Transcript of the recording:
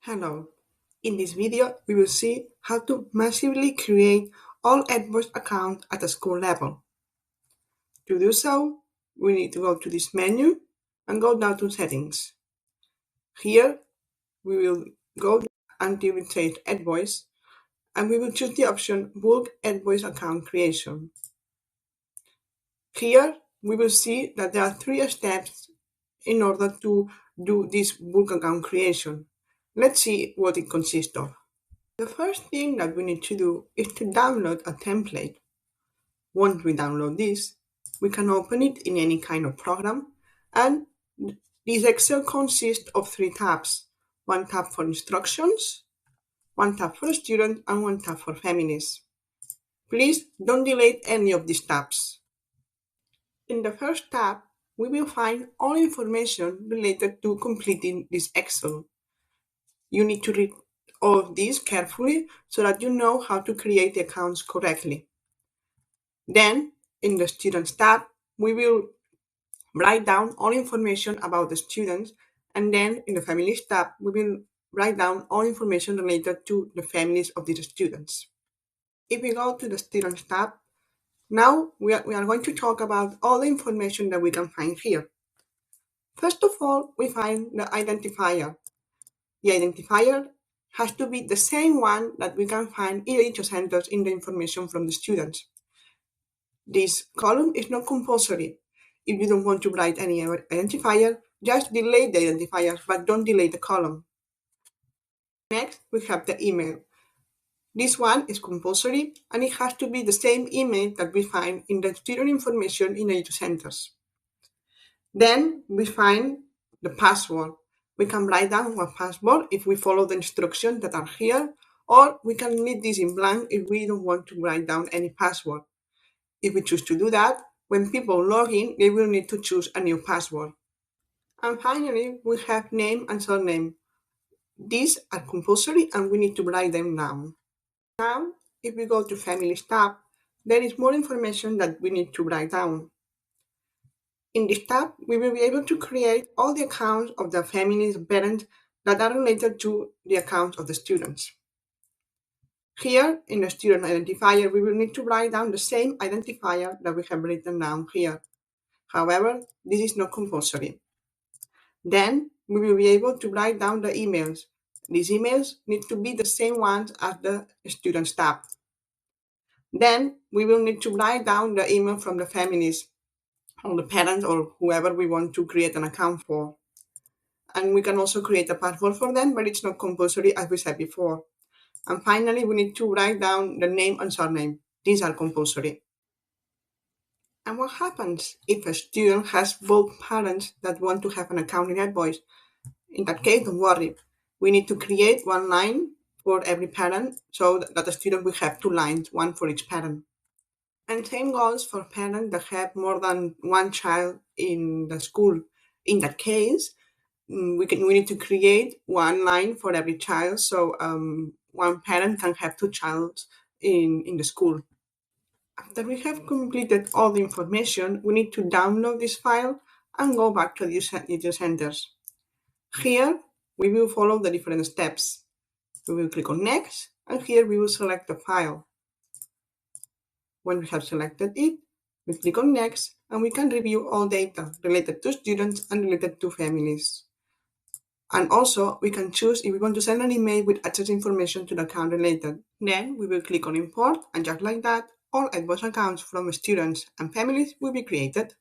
Hello. In this video, we will see how to massively create all Edvoice accounts at a school level. To do so, we need to go to this menu and go down to Settings. Here, we will go until it says Edvoice, and we will choose the option Bulk Edvoice Account Creation. Here, we will see that there are 3 steps in order to do this bulk account creation. Let's see what it consists of. The first thing that we need to do is to download a template. Once we download this, we can open it in any kind of program, and this Excel consists of 3 tabs. One tab for instructions, one tab for students, and one tab for families. Please don't delete any of these tabs. In the first tab, we will find all information related to completing this Excel. You need to read all of these carefully so that you know how to create the accounts correctly. Then, in the Students tab, we will write down all information about the students, and then in the Families tab, we will write down all information related to the families of these students. If we go to the Students tab, now we are going to talk about all the information that we can find here. First of all, we find the identifier. The identifier has to be the same one that we can find in Additio Centers in the information from the students. This column is not compulsory. If you don't want to write any identifier, just delete the identifier, but don't delete the column. Next, we have the email. This one is compulsory, and it has to be the same email that we find in the student information in Additio Centers. Then we find the password. We can write down our password if we follow the instructions that are here, or we can leave this in blank if we don't want to write down any password. If we choose to do that, when people log in, they will need to choose a new password. And finally, we have name and surname. These are compulsory and we need to write them down. Now, if we go to Families tab, there is more information that we need to write down. In this tab, we will be able to create all the accounts of the families and parents that are related to the accounts of the students. Here, in the student identifier, we will need to write down the same identifier that we have written down here. However, this is not compulsory. Then, we will be able to write down the emails. These emails need to be the same ones as the Students tab. Then, we will need to write down the email from the families, or the parents, or whoever we want to create an account for. And we can also create a password for them, but it's not compulsory as we said before. And finally, we need to write down the name and surname. These are compulsory. And what happens if a student has both parents that want to have an account in Edvoice? In that case, don't worry. We need to create one line for every parent so that the student will have 2 lines, one for each parent. And same goes for parents that have more than one child in the school. In that case, we need to create one line for every child, so one parent can have 2 children in the school. After we have completed all the information, we need to download this file and go back to the Additio Centers. Here, we will follow the different steps. We will click on Next, and here we will select the file. When we have selected it, we click on Next, and we can review all data related to students and related to families. And also, we can choose if we want to send an email with access information to the account related. Then we will click on Import, and just like that, all Edvoice accounts from students and families will be created.